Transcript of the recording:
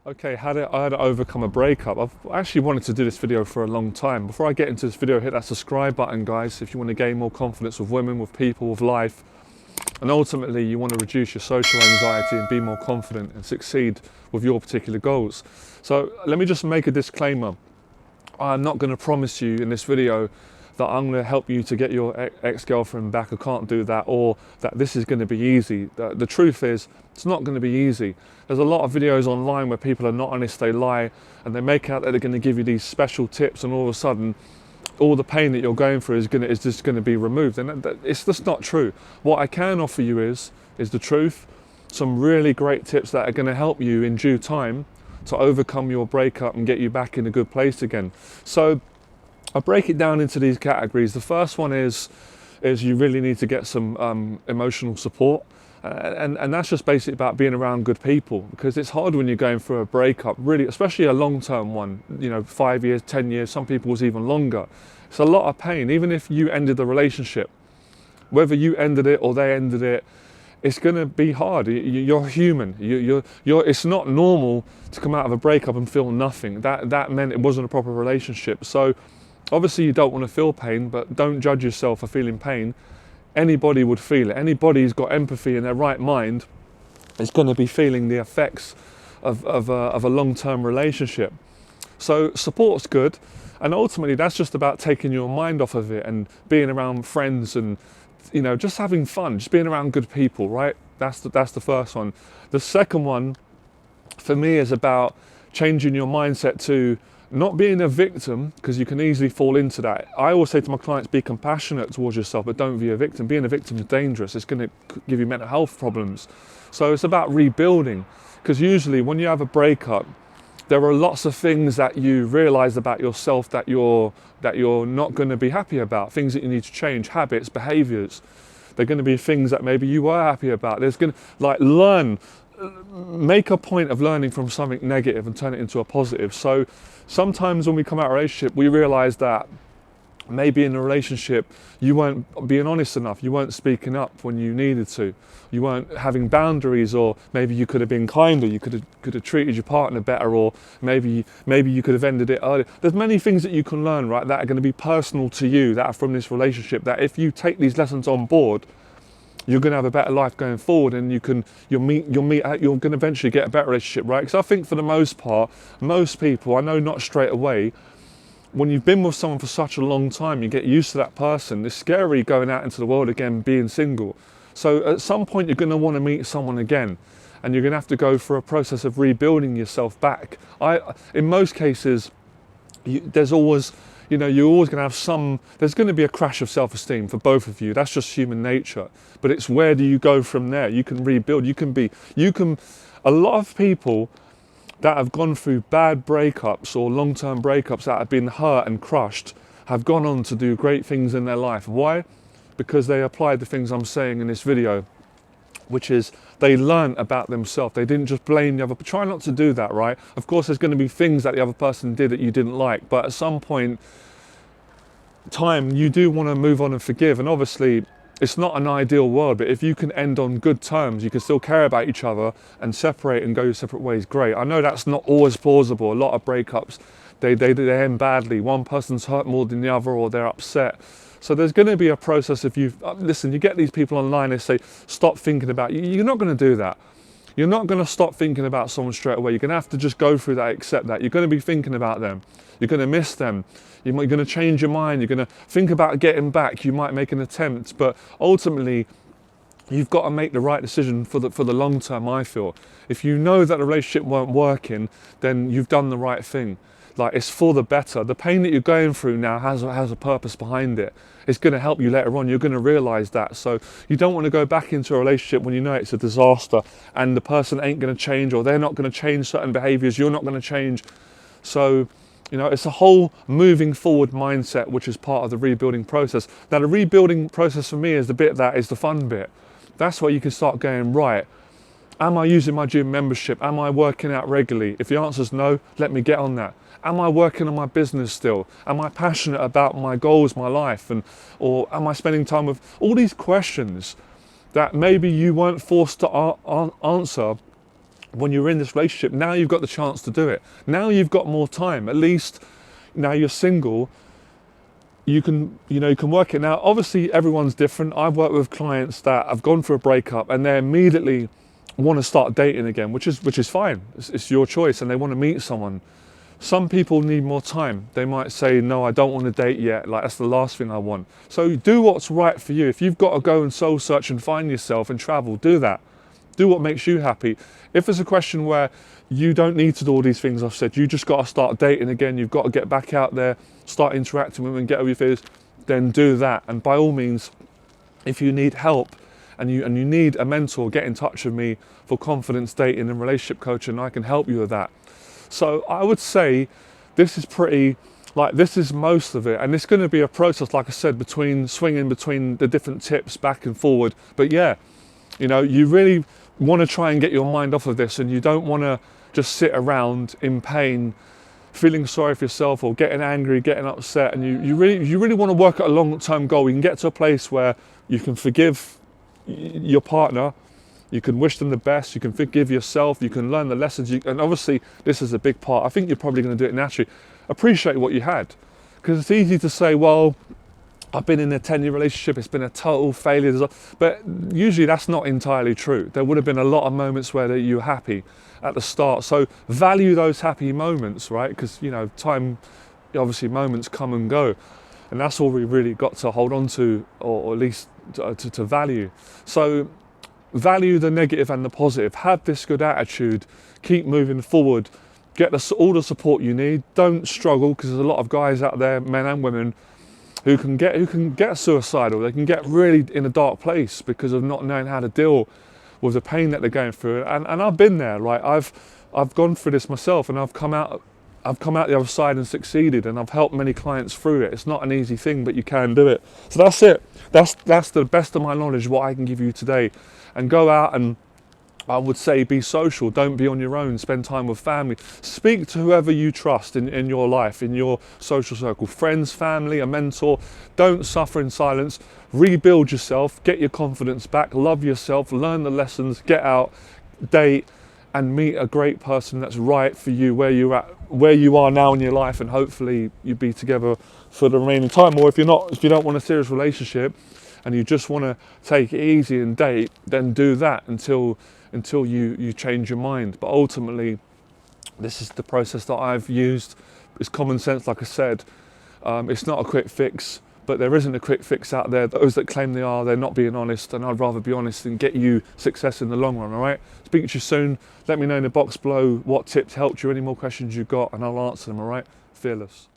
Okay, how to overcome a breakup. I've actually wanted to do this video for a long time. Before I get into this video, hit that subscribe button, guys, if you want to gain more confidence with women, with people, with life. And ultimately, you want to reduce your social anxiety and be more confident and succeed with your particular goals. So let me just make a disclaimer. I'm not going to promise you in this video that I'm going to help you to get your ex-girlfriend back. I can't do that, or that this is going to be easy. The truth is, it's not going to be easy. There's a lot of videos online where people are not honest, they lie, and they make out that they're going to give you these special tips, and all of a sudden, all the pain that you're going through is just going to be removed. And it's just not true. What I can offer you is the truth, some really great tips that are going to help you in due time to overcome your breakup and get you back in a good place again. So I break it down into these categories. The first one is you really need to get some emotional support. And that's just basically about being around good people, because it's hard when you're going through a breakup, really, especially a long-term one, 5 years, 10 years, some people was even longer. It's a lot of pain. Even if you ended the relationship, whether you ended it or they ended it, it's going to be hard. You're human. It's not normal to come out of a breakup and feel nothing. That meant it wasn't a proper relationship. So obviously you don't want to feel pain, but don't judge yourself for feeling pain. Anybody would feel it. Anybody who's got empathy in their right mind is going to be feeling the effects of a long-term relationship. So support's good, and ultimately that's just about taking your mind off of it and being around friends and just having fun, just being around good people, right? That's the first one. The second one for me is about changing your mindset to not being a victim, because you can easily fall into that. I always say to my clients, be compassionate towards yourself, but don't be a victim. Being a victim is dangerous. It's going to give you mental health problems. So it's about rebuilding, because usually when you have a breakup, there are lots of things that you realize about yourself that you're not going to be happy about, things that you need to change, habits, behaviors. They're going to be things that maybe you were happy about. There's going to, make a point of learning from something negative and turn it into a positive. So sometimes when we come out of a relationship, we realize that maybe in a relationship you weren't being honest enough, you weren't speaking up when you needed to, you weren't having boundaries, or maybe you could have been kinder, you could have treated your partner better, or maybe you could have ended it earlier. There's many things that you can learn, right, that are going to be personal to you, that are from this relationship, that if you take these lessons on board, you're going to have a better life going forward, and you're going to eventually get a better relationship, right? Because I think for the most part, most people, I know not straight away, when you've been with someone for such a long time, you get used to that person. It's scary going out into the world again, being single. So at some point, you're going to want to meet someone again, and you're going to have to go through a process of rebuilding yourself back. In most cases, there's always, you're always going to have there's going to be a crash of self-esteem for both of you. That's just human nature. But it's where do you go from there? You can rebuild. A lot of people that have gone through bad breakups or long-term breakups that have been hurt and crushed have gone on to do great things in their life. Why? Because they applied the things I'm saying in this video, which is they learn about themselves. They didn't just blame the other. But try not to do that, right? Of course, there's going to be things that the other person did that you didn't like, but at some point you do want to move on and forgive. And obviously, it's not an ideal world, but if you can end on good terms, you can still care about each other and separate and go your separate ways, great. I know that's not always plausible. A lot of breakups, they end badly. One person's hurt more than the other, or they're upset. So there's going to be a process. If you get these people online, they say, stop thinking about you. You're not going to do that. You're not going to stop thinking about someone straight away. You're going to have to just go through that, accept that. You're going to be thinking about them. You're going to miss them. You're going to change your mind. You're going to think about getting back. You might make an attempt, but ultimately, you've got to make the right decision for the long term, I feel. If you know that the relationship weren't working, then you've done the right thing. Like, it's for the better. The pain that you're going through now has a purpose behind it. It's going to help you later on. You're going to realize that. So you don't want to go back into a relationship when you know it's a disaster and the person ain't going to change, or they're not going to change certain behaviors. You're not going to change. So, it's a whole moving forward mindset, which is part of the rebuilding process. Now, the rebuilding process for me is the bit that is the fun bit. That's where you can start going, right, am I using my gym membership? Am I working out regularly? If the answer is no, let me get on that. Am I working on my business still? Am I passionate about my goals, my life? Or am I spending time with all these questions that maybe you weren't forced to answer when you're in this relationship, now you've got the chance to do it. Now you've got more time. At least now you're single, you can work it. Now, obviously everyone's different. I've worked with clients that have gone through a breakup and they immediately want to start dating again, which is fine. It's your choice, and they want to meet someone. Some people need more time. They might say, no, I don't want to date yet. Like, that's the last thing I want. So do what's right for you. If you've got to go and soul search and find yourself and travel, do that. Do what makes you happy. If it's a question where you don't need to do all these things I've said, you just got to start dating again, you've got to get back out there, start interacting with them and get over your fears, then do that. And by all means, if you need help and you need a mentor, get in touch with me for confidence dating and relationship coaching, and I can help you with that. So I would say this is most of it, and it's going to be a process, like I said, swinging between the different tips back and forward. But yeah, you really want to try and get your mind off of this, and you don't want to just sit around in pain, feeling sorry for yourself or getting angry, getting upset. And you really want to work at a long-term goal. You can get to a place where you can forgive your partner, you can wish them the best, you can forgive yourself, you can learn the lessons, and obviously this is a big part. I think you're probably going to do it naturally. Appreciate what you had, because it's easy to say, well, I've been in a 10-year relationship, it's been a total failure, but usually that's not entirely true. There would have been a lot of moments where you were happy at the start. So value those happy moments, right? Because time, obviously moments come and go, and that's all we really got to hold on to, or at least to value. So value the negative and the positive. Have this good attitude. Keep moving forward. Get all the support you need. Don't struggle, because there's a lot of guys out there, men and women, who can get suicidal. They can get really in a dark place because of not knowing how to deal with the pain that they're going through. And I've been there. Right? I've gone through this myself, and I've come out the other side and succeeded, and I've helped many clients through it. It's not an easy thing, but you can do it. So that's it. That's the best of my knowledge, what I can give you today. And go out and, I would say, be social. Don't be on your own. Spend time with family. Speak to whoever you trust in your life, in your social circle. Friends, family, a mentor. Don't suffer in silence. Rebuild yourself. Get your confidence back. Love yourself. Learn the lessons. Get out. Date. And meet a great person that's right for you, where you are now in your life, and hopefully you be together for the remaining time. Or if you don't want a serious relationship and you just want to take it easy and date, then do that until you change your mind. But ultimately, this is the process that I've used. It's common sense, like I said. It's not a quick fix, but there isn't a quick fix out there. Those that claim they're not being honest, and I'd rather be honest and get you success in the long run, all right? Speak to you soon. Let me know in the box below what tips helped you, any more questions you've got, and I'll answer them, all right? Fearless.